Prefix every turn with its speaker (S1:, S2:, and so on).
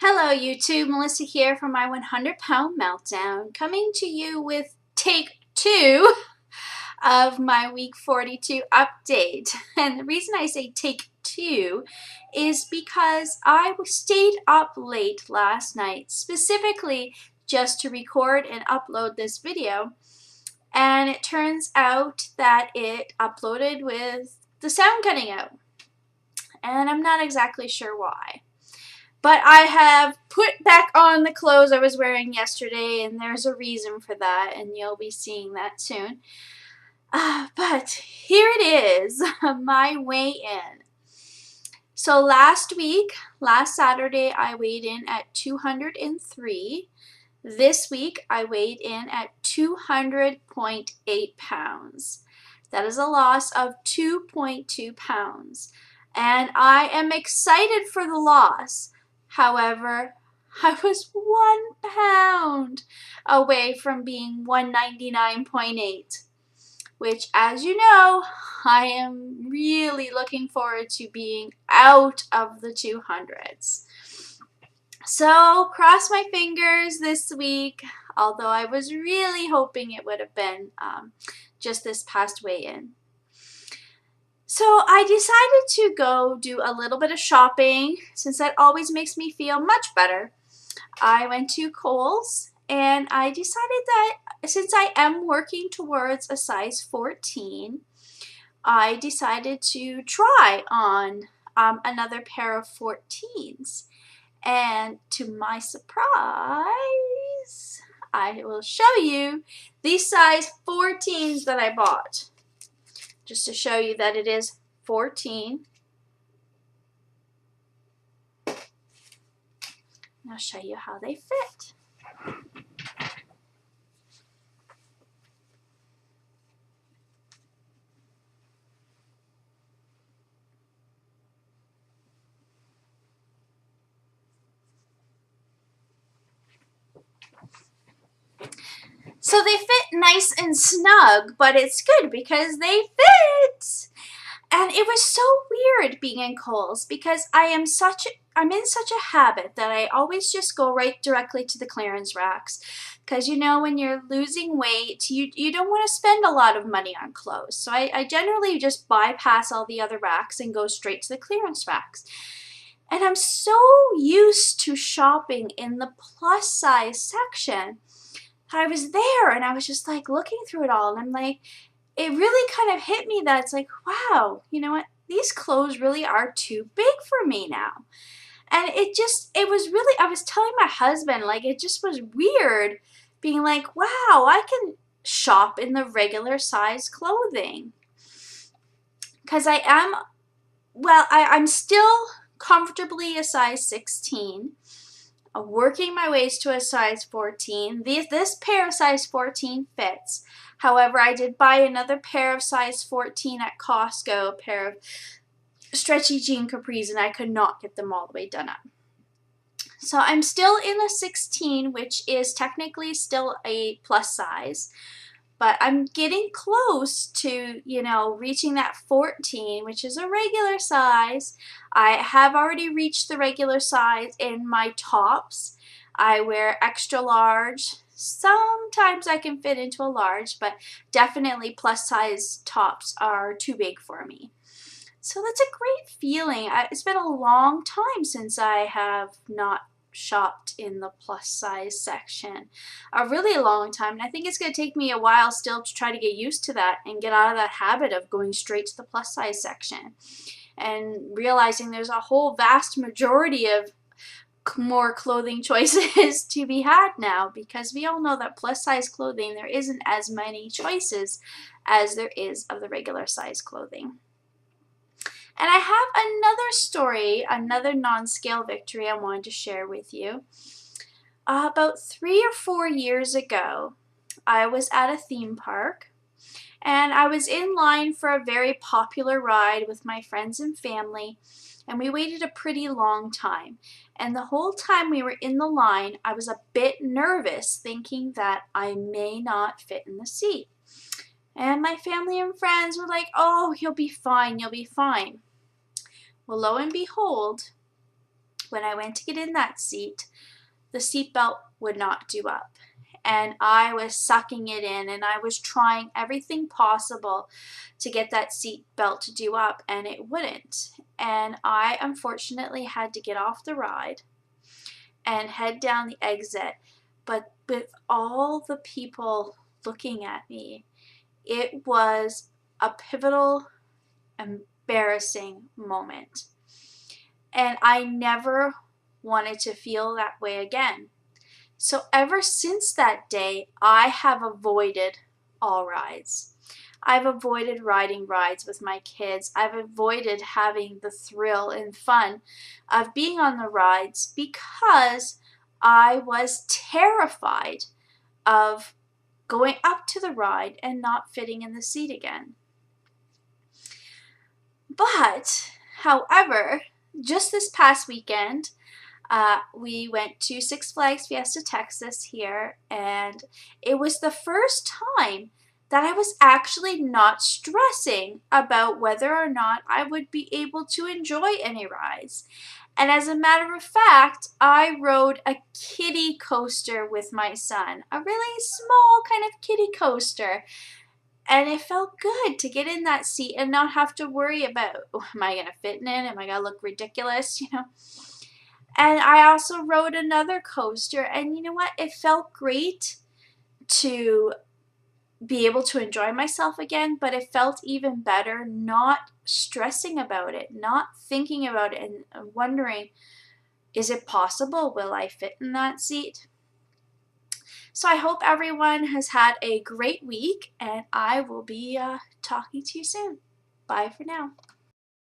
S1: Hello YouTube, Melissa here from my 100-pound meltdown, coming to you with take 2 of my week 42 update. And the reason I say take 2 is because I stayed up late last night, specifically just to record and upload this video. And it turns out that it uploaded with the sound cutting out. And I'm not exactly sure why. But I have put back on the clothes I was wearing yesterday, and there's a reason for that, and you'll be seeing that soon. But here it is, my weigh-in. So last Saturday, I weighed in at 203. This week, I weighed in at 200.8 pounds. That is a loss of 2.2 pounds. And I am excited for the loss. However, I was 1 pound away from being 199.8, which, as you know, I am really looking forward to being out of the 200s. So, cross my fingers this week, although I was really hoping it would have been just this past weigh-in. So I decided to go do a little bit of shopping, since that always makes me feel much better. I went to Kohl's, and I decided that since I am working towards a size 14, I decided to try on another pair of 14s. And to my surprise, I will show you these size 14s that I bought. Just to show you that it is 14. And I'll show you how they fit. So they fit nice and snug, but it's good because they fit. And it was so weird being in Kohl's because I'm in such a habit that I always just go right directly to the clearance racks. Because you know, when you're losing weight, you don't want to spend a lot of money on clothes. So I generally just bypass all the other racks and go straight to the clearance racks. And I'm so used to shopping in the plus size section. I was there and I was just like looking through it all, and I'm like, it really kind of hit me that it's like, wow, you know what? These clothes really are too big for me now. And it was really, I was telling my husband, like, it just was weird being like, wow, I can shop in the regular size clothing. Because I'm still comfortably a size 16. Working my ways to a size 14. This pair of size 14 fits. However, I did buy another pair of size 14 at Costco, a pair of stretchy jean capris, and I could not get them all the way done up. So I'm still in a 16, which is technically still a plus size. But I'm getting close to, you know, reaching that 14, which is a regular size. I have already reached the regular size in my tops. I wear extra large. Sometimes I can fit into a large, but definitely plus size tops are too big for me. So that's a great feeling. It's been a long time since I have not shopped in the plus size section, a really long time, and I think it's going to take me a while still to try to get used to that and get out of that habit of going straight to the plus size section and realizing there's a whole vast majority of more clothing choices to be had now, because we all know that plus size clothing, there isn't as many choices as there is of the regular size clothing. And I have another story, another non-scale victory I wanted to share with you. About 3 or 4 years ago, I was at a theme park, and I was in line for a very popular ride with my friends and family, and we waited a pretty long time. And the whole time we were in the line, I was a bit nervous, thinking that I may not fit in the seat. And my family and friends were like, oh, you'll be fine, you'll be fine. Well, lo and behold, when I went to get in that seat, the seatbelt would not do up. And I was sucking it in, and I was trying everything possible to get that seat belt to do up, and it wouldn't. And I unfortunately had to get off the ride and head down the exit. But with all the people looking at me, it was a pivotal, embarrassing moment. And I never wanted to feel that way again. So ever since that day, I have avoided all rides. I've avoided riding rides with my kids. I've avoided having the thrill and fun of being on the rides because I was terrified of going up to the ride and not fitting in the seat again. But, however, just this past weekend, we went to Six Flags Fiesta Texas here, and it was the first time that I was actually not stressing about whether or not I would be able to enjoy any rides. And as a matter of fact, I rode a kiddie coaster with my son, a really small kind of kiddie coaster. And it felt good to get in that seat and not have to worry about, oh, am I going to fit in it? Am I going to look ridiculous? And I also rode another coaster, and you know what? It felt great to be able to enjoy myself again, but it felt even better not stressing about it, not thinking about it and wondering, is it possible? Will I fit in that seat? So I hope everyone has had a great week, and I will be talking to you soon. Bye for now.